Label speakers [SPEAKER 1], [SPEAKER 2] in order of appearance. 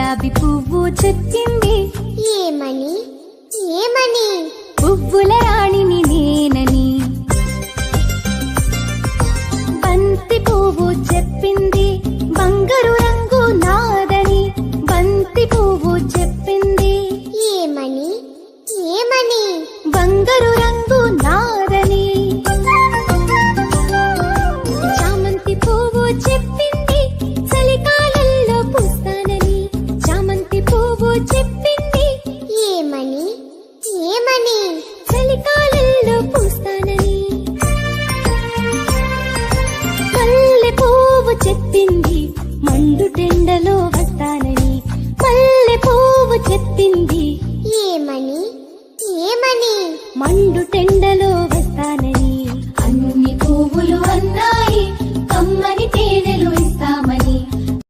[SPEAKER 1] గులాబీ పువ్వు చెప్పింది.
[SPEAKER 2] ఏమని ఏమని?
[SPEAKER 1] పువ్వుల రాణిని నేనని. బంతి పువ్వు చెప్పింది. బంగారు